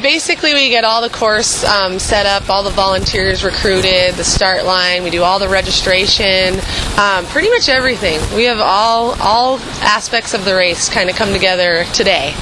Basically, we get all the course set up, all the volunteers recruited, the start line. We do all the registration, pretty much everything. We have all aspects of the race kind of come together today.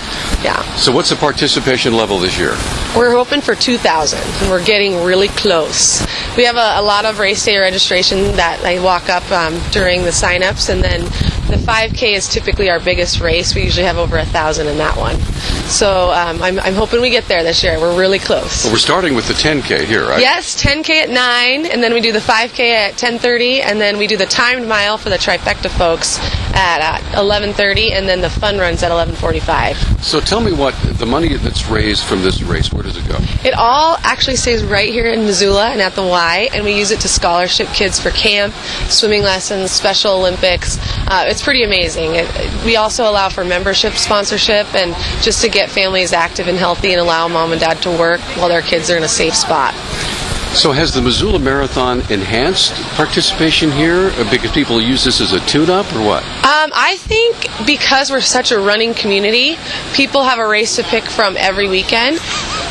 Yeah. So what's the participation level this year? We're hoping for 2,000, and we're getting really close. We have a lot of race day registration that I walk up during the sign-ups, and then the 5K is typically our biggest race. We usually have over 1,000 in that one. So I'm hoping we get there this year. We're really close. Well, we're starting with the 10K here, right? Yes, 10K at 9, and then we do the 5K at 10:30, and then we do the timed mile for the trifecta folks at 11:30, and then the fun runs at 11:45. So tell me what the money that's raised from this race, where does it go? It all actually stays right here in Missoula and at the Y, and we use it to scholarship kids for camp, swimming lessons, Special Olympics. It's pretty amazing. We also allow for membership sponsorship and just to get families active and healthy and allow mom and dad to work while their kids are in a safe spot. So has the Missoula Marathon enhanced participation here because people use this as a tune-up or what? I think because we're such a running community, people have a race to pick from every weekend.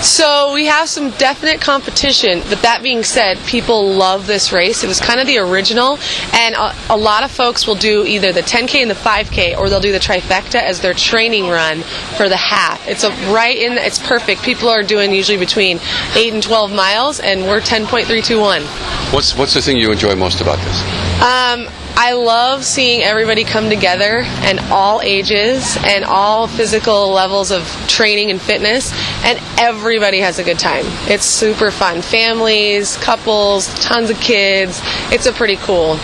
So we have some definite competition, but that being said, people love this race. It was kind of the original, and a lot of folks will do either the 10K and the 5K, or they'll do the trifecta as their training run for the half. It's perfect. People are doing usually between 8 and 12 miles, and we're 10.321. What's the thing you enjoy most about this? I love seeing everybody come together, and all ages and all physical levels of training and fitness, and everybody has a good time. It's super fun. Families, couples, tons of kids. It's a pretty cool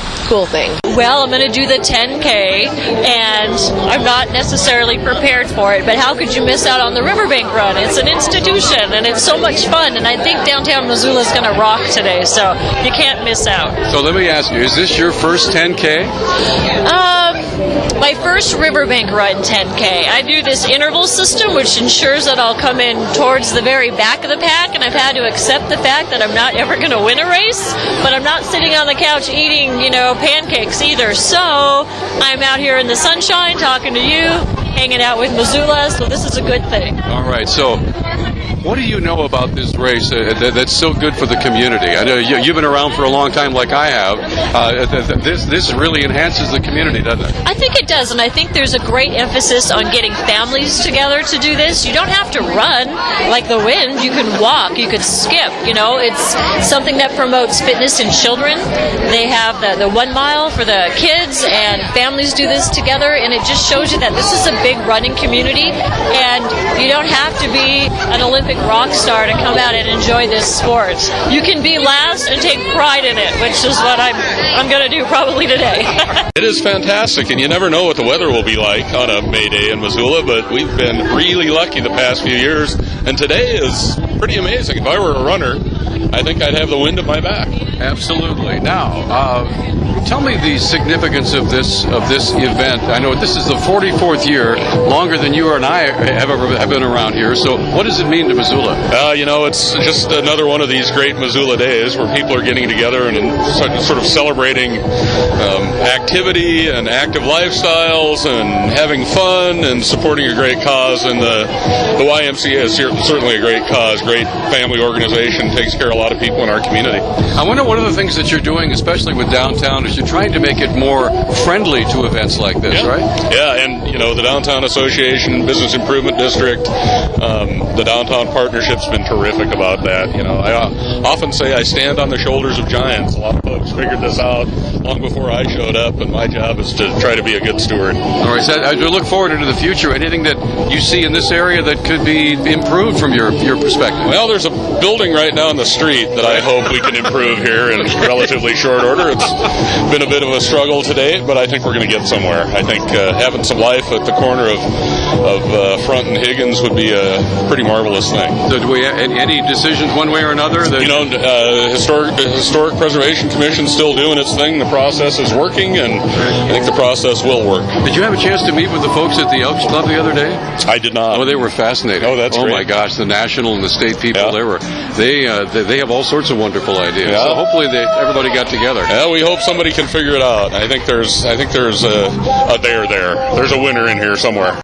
thing. Well, I'm going to do the 10K, and I'm not necessarily prepared for it, but how could you miss out on the Riverbank Run? It's an institution, and it's so much fun, and I think downtown Missoula is going to rock today, so you can't miss out. So let me ask you, is this your first 10K? My first Riverbank Run 10K. I do this interval system, which ensures that I'll come in towards the very back of the pack, and I've had to accept the fact that I'm not ever going to win a race, but I'm not sitting on the couch eating, pancakes either. So I'm out here in the sunshine talking to you, hanging out with Missoula, so this is a good thing. All right, so what do you know about this race that's so good for the community? I know you've been around for a long time like I have. This really enhances the community, doesn't it? I think it does, and I think there's a great emphasis on getting families together to do this. You don't have to run like the wind. You can walk, you can skip. It's something that promotes fitness in children. They have the 1 mile for the kids, and families do this together, and it just shows you that this is a big running community, and you don't have to be an Olympic rock star to come out and enjoy this sport. You can be last and take pride in it, which is what I'm going to do probably today. It is fantastic, and you never know what the weather will be like on a May Day in Missoula, but we've been really lucky the past few years, and today is pretty amazing. If I were a runner, I think I'd have the wind at my back. Absolutely. Now, tell me the significance of this event. I know this is the 44th year, longer than you and I have been around here. So, what does it mean to Missoula? It's just another one of these great Missoula days where people are getting together and sort of celebrating activity and active lifestyles and having fun and supporting a great cause. And the YMCA is certainly a great cause, great family organization, takes care of a lot of people in our community. I wonder one of the things that you're doing, especially with downtown, is you're trying to make it more friendly to events like this, right? Yeah, and the Downtown Association, Business Improvement District, the Downtown Partnership's been terrific about that. I often say I stand on the shoulders of giants. A lot of folks figured this out long before I showed up, and my job is to try to be a good steward. All right, so as we look forward into the future, anything that you see in this area that could be improved from your perspective? Well, there's a building right down the street that I hope we can improve here in relatively short order. It's been a bit of a struggle to date, but I think we're going to get somewhere. I think having some life at the corner of Front and Higgins would be a pretty marvelous thing. So do we have any decisions one way or another? Historic Preservation Commission's still doing its thing. The process is working, and I think the process will work. Did you have a chance to meet with the folks at the Elks Club the other day? I did not. Oh, they were fascinating. Oh, that's great. Oh my gosh, the national and the state people. Yeah. They have all sorts of wonderful ideas. Yeah. So hopefully everybody got together. Yeah, we hope somebody can figure it out. I think there's a there. There's a winner in here somewhere.